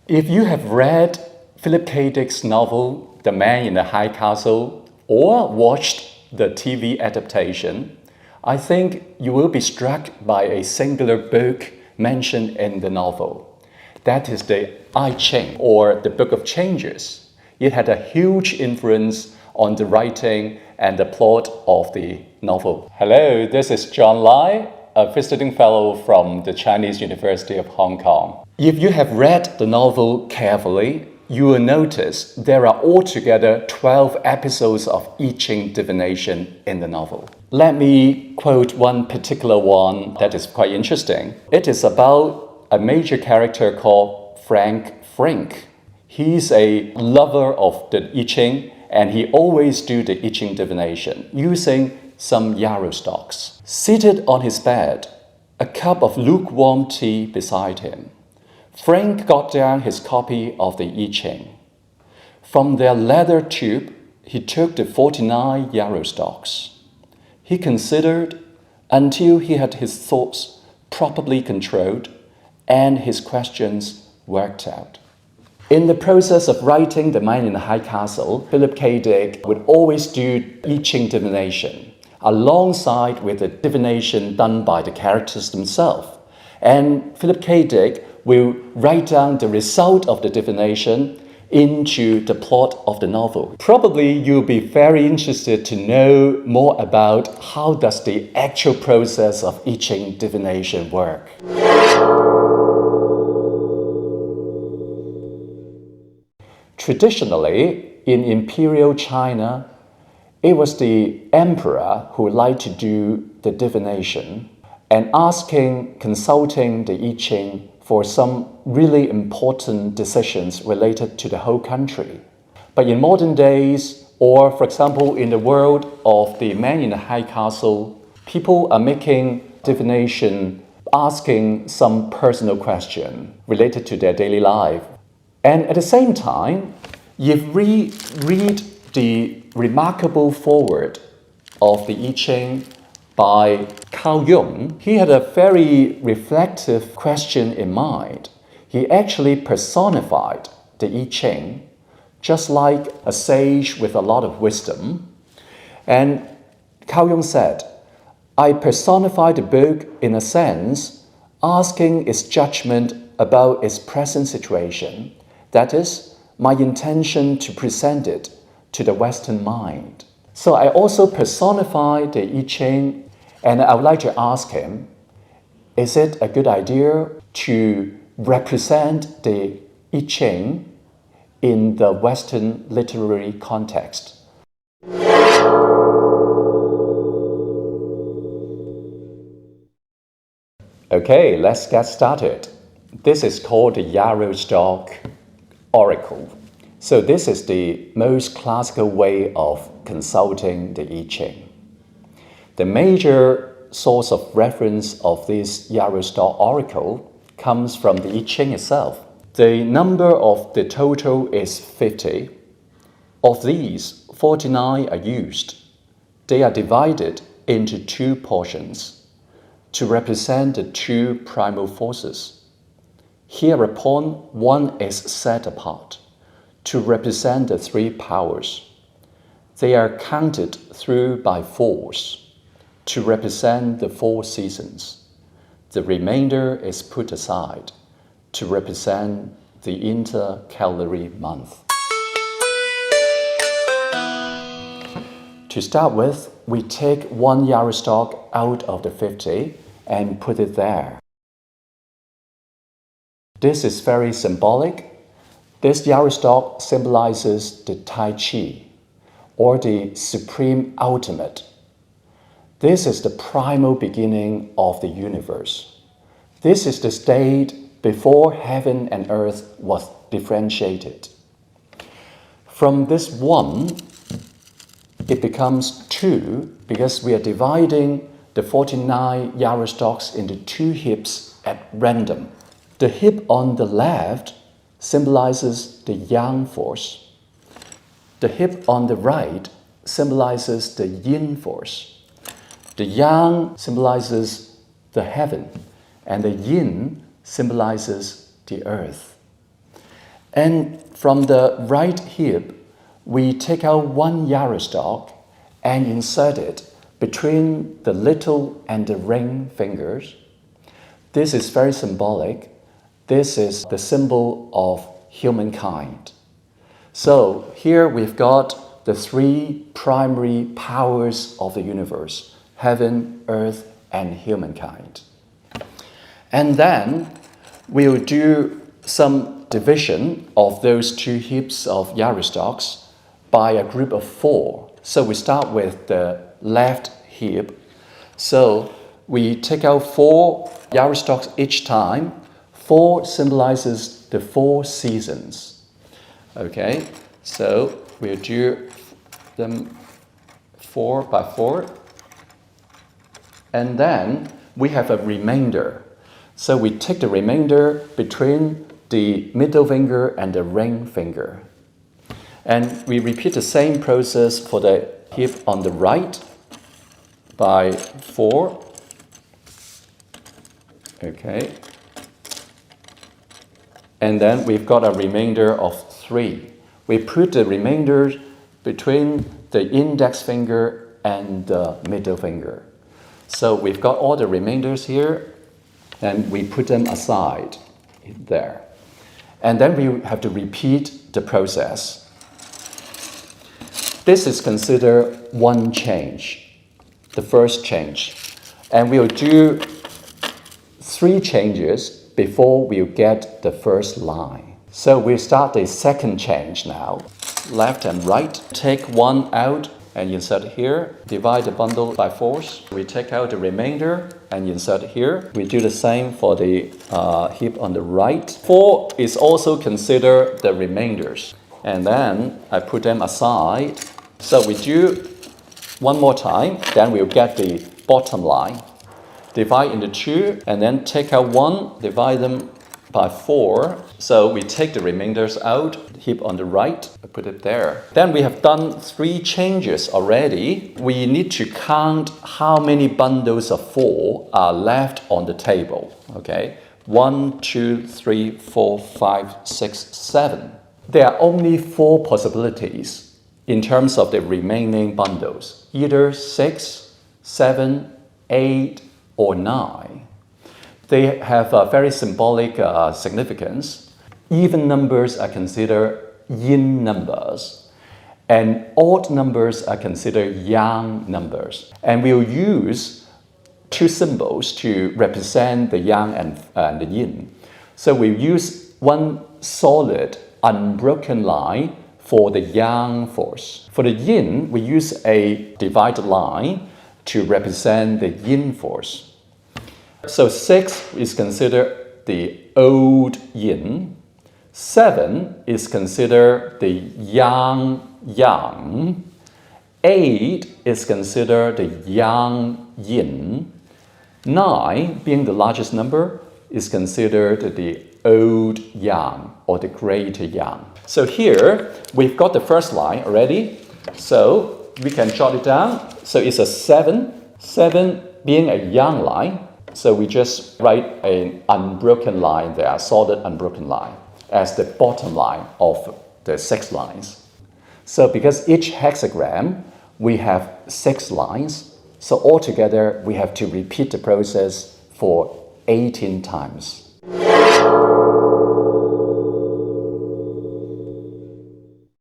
If you have read Philip K. Dick's novel, The Man in the High Castle, or watched the TV adaptation, I think you will be struck by a singular book mentioned in the novel. That is the I-Ching, or the Book of Changes. It had a huge influence on the writing and the plot of the novel. Hello, this is John Lai, a visiting fellow from the Chinese University of Hong Kong. If you have read the novel carefully, you will notice there are altogether 12 episodes of I-Ching divination in the novel. Let me quote one particular one that is quite interesting. It is about a major character called Frank Frink. He's a lover of the I-Ching, and he always do the I-Ching divination using some yarrow stalks. Seated on his bed, a cup of lukewarm tea beside him, Frank got down his copy of the I-Ching. From their leather tube, he took the 49 yarrow stalks. He considered until he had his thoughts properly controlled and his questions worked out. In the process of writing The Man in the High Castle, Philip K. Dick would always do I-Ching divination alongside with the divination done by the characters themselves. And Philip K. Dick will write down the result of the divination into the plot of the novel. Probably you'll be very interested to know more about how does the actual process of I-Ching divination work. Traditionally, in imperial China, it was the emperor who liked to do the divination and consulting the I-Ching for some really important decisions related to the whole country. But in modern days, or for example in the world of The Man in the High Castle, people are making divination asking some personal question related to their daily life. And at the same time, if we read the remarkable foreword of the I-Ching by Cao Yong, he had a very reflective question in mind. He actually personified the I-Ching just like a sage with a lot of wisdom. And Cao Yong said, I personify the book in a sense, asking its judgment about its present situation. That is, my intention to present it to the Western mind. So I also personify the I-Ching, and I would like to ask him, is it a good idea to represent the I-Ching in the Western literary context? Okay, let's get started. This is called the yarrow stalk oracle. So this is the most classical way of consulting the I-Ching. The major source of reference of this yarrow stalk oracle comes from the I-Ching itself. The number of the total is 50. Of these, 49 are used. They are divided into two portions to represent the two primal forces. Hereupon, one is set apart to represent the three powers. They are counted through by fours to represent the 4 seasons. The remainder is put aside to represent the intercalary month. To start with, we take one yarrow stalk out of the 50 and put it there. This is very symbolic. This yarrow stalk symbolizes the Tai Chi, or the supreme ultimate. This is the primal beginning of the universe. This is the state before heaven and earth was differentiated. From this one, it becomes 2 because we are dividing the 49 yarrow stalks into 2 hips at random. The hip on the left symbolizes the yang force. The hip on the right symbolizes the yin force. The yang symbolizes the heaven, and the yin symbolizes the earth. And from the right hip, we take out one Yarostalk and insert it between the little and the ring fingers. This is very symbolic. This is the symbol of humankind. So here we've got the three primary powers of the universe: heaven, earth, and humankind. And then we'll do some division of those two heaps of Yarostalks by a group of 4. So we start with the left heap. So we take out 4 Yarostalks each time. 4 symbolizes the 4 seasons. Okay, so we'll do them 4 by 4. And then we have a remainder. So we take the remainder between the middle finger and the ring finger. And we repeat the same process for the hip on the right by 4. Okay. And then we've got a remainder of 3. We put the remainder between the index finger and the middle finger. So we've got all the remainders here, and we put them aside there. And then we have to repeat the process. This is considered one change, the first change. And we'll do 3 changes before we get the first line. So we start the second change now. Left and right. Take 1 out and insert here. Divide the bundle by 4. We take out the remainder and insert here. We do the same for the hip on the right. 4 is also considered the remainders. And then I put them aside. So we do one more time, then we'll get the bottom line. Divide into 2 and then take out 1, divide them by 4. So we take the remainders out, hip on the right, put it there. Then we have done 3 changes already. We need to count how many bundles of 4 are left on the table. Okay, 1, 2, 3, 4, 5, 6, 7. There are only 4 possibilities in terms of the remaining bundles, either 6, 7, 8, or 9. They have a very symbolic significance. Even numbers are considered yin numbers, and odd numbers are considered yang numbers. And we'll use 2 symbols to represent the yang and the yin. So we use one solid, unbroken line for the yang force. For the yin, we use a divided line to represent the yin force. So 6 is considered the old yin. 7 is considered the yang yang. 8 is considered the yang yin. 9, being the largest number, is considered the old yang or the greater yang. So here we've got the first line already. So we can jot it down. So it's a 7. 7 being a yang line. So we just write an unbroken line there, a solid unbroken line, as the bottom line of the 6 lines. So because each hexagram, we have 6 lines, so altogether we have to repeat the process for 18 times.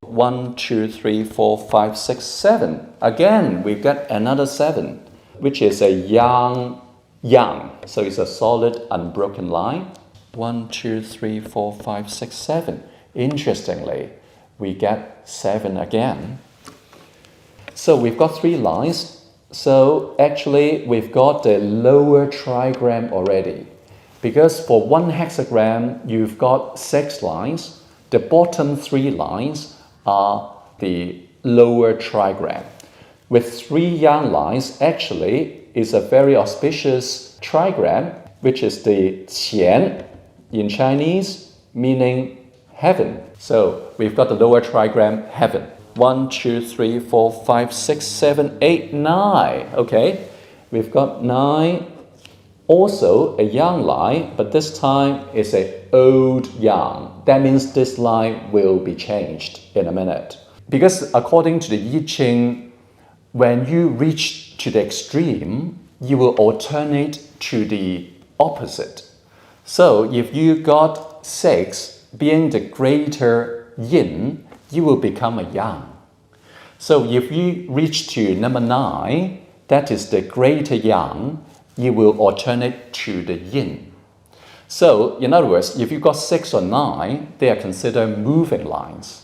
One, 2, 3, 4, 5, 6, 7. Again, we get another 7, which is a yang yang. So it's a solid unbroken line. 1, 2, 3, 4, 5, 6, 7. Interestingly, we get 7 again. So we've got 3 lines. So actually, we've got the lower trigram already. Because for one hexagram, you've got 6 lines. The bottom 3 lines are the lower trigram. With 3 yang lines, actually, is a very auspicious trigram, which is the qian in Chinese, meaning heaven. So we've got the lower trigram, heaven. 1, 2, 3, 4, 5, 6, 7, 8, 9. Okay, we've got 9 Also a young line, but this time it's an old young. That means this line will be changed in a minute. Because according to the I-Ching, when you reach to the extreme, you will alternate to the opposite. So if you got 6 being the greater yin, you will become a yang. So if you reach to number 9, that is the greater yang, you will alternate to the yin. So in other words, if you got 6 or 9, they are considered moving lines.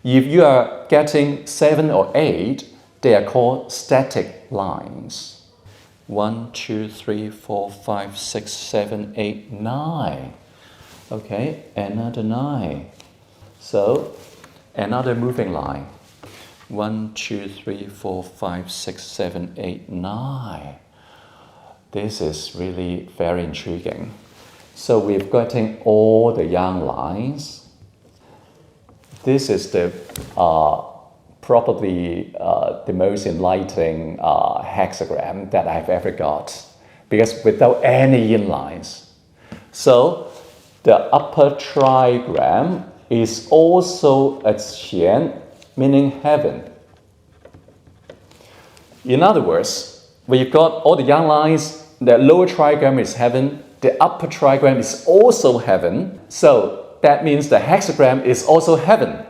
If you are getting 7 or 8, they are called static lines. 1, 2, 3, 4, 5, 6, 7, 8, 9. Okay, another 9. So another moving line. 1, 2, 3, 4, 5, 6, 7, 8, 9. This is really very intriguing. So we've gotten all the yang lines. This is the probably the most enlightening hexagram that I've ever got, because without any yin lines. So the upper trigram is also a qian, meaning heaven. In other words, we've got all the yang lines, the lower trigram is heaven, the upper trigram is also heaven, so that means the hexagram is also heaven.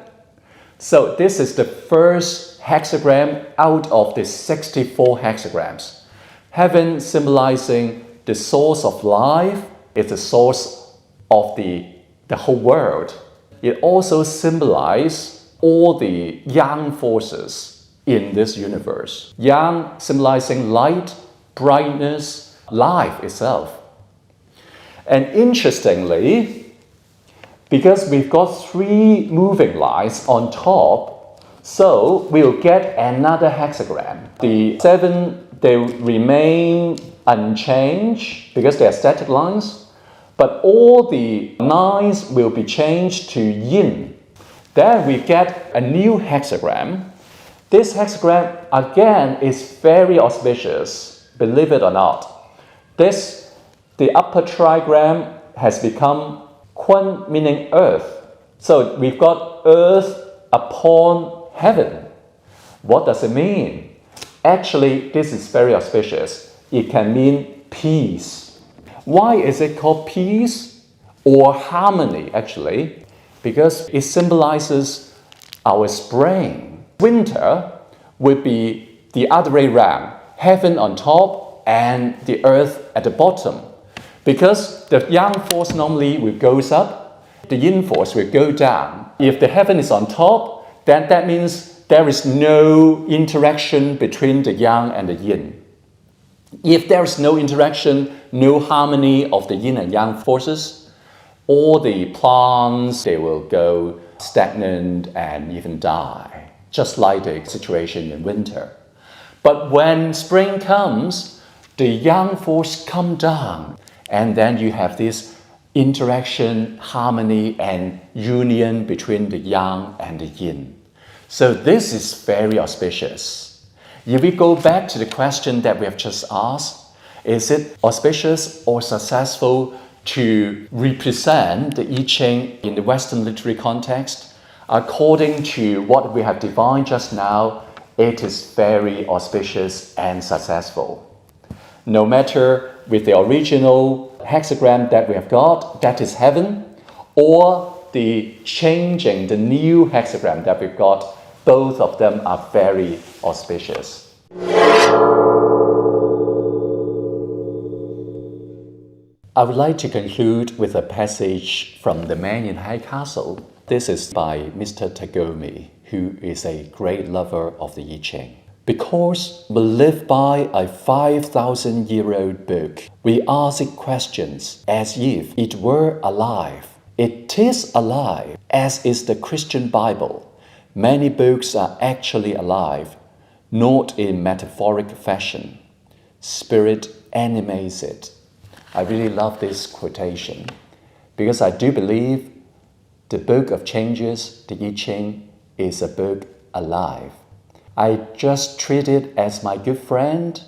So this is the first hexagram out of the 64 hexagrams. Heaven symbolizing the source of life, is the source of the whole world. It also symbolizes all the yang forces in this universe. Yang symbolizing light, brightness, life itself. And interestingly, because we've got 3 moving lines on top, so we'll get another hexagram. The 7, they remain unchanged because they are static lines, but all the 9s will be changed to yin. Then we get a new hexagram. This hexagram, again, is very auspicious, believe it or not. The upper trigram has become kun, meaning earth. So we've got earth upon heaven. What does it mean? Actually, this is very auspicious. It can mean peace. Why is it called peace or harmony, actually? Because it symbolizes our spring. Winter would be the other way around, heaven on top and the earth at the bottom. Because the yang force normally will goes up, the yin force will go down. If the heaven is on top, then that means there is no interaction between the yang and the yin. If there is no interaction, no harmony of the yin and yang forces, all the plants, they will go stagnant and even die, just like the situation in winter. But when spring comes, the yang force come down, and then you have this interaction, harmony, and union between the yang and the yin. So this is very auspicious. If we go back to the question that we have just asked, is it auspicious or successful to represent the I-Ching in the Western literary context? According to what we have defined just now, it is very auspicious and successful. No matter with the original hexagram that we have got, that is heaven, or the changing, the new hexagram that we've got, both of them are very auspicious. I would like to conclude with a passage from The Man in High Castle. This is by Mr. Tagomi, who is a great lover of the I-Ching. Because we live by a 5,000-year-old book, we ask it questions as if it were alive. It is alive, as is the Christian Bible. Many books are actually alive, not in metaphoric fashion. Spirit animates it. I really love this quotation because I do believe the Book of Changes, the I-Ching, is a book alive. I just treat it as my good friend.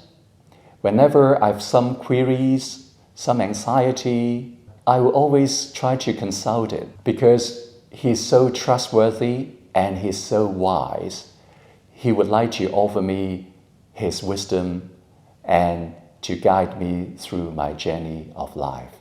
Whenever I have some queries, some anxiety, I will always try to consult it because he's so trustworthy and he's so wise. He would like to offer me his wisdom and to guide me through my journey of life.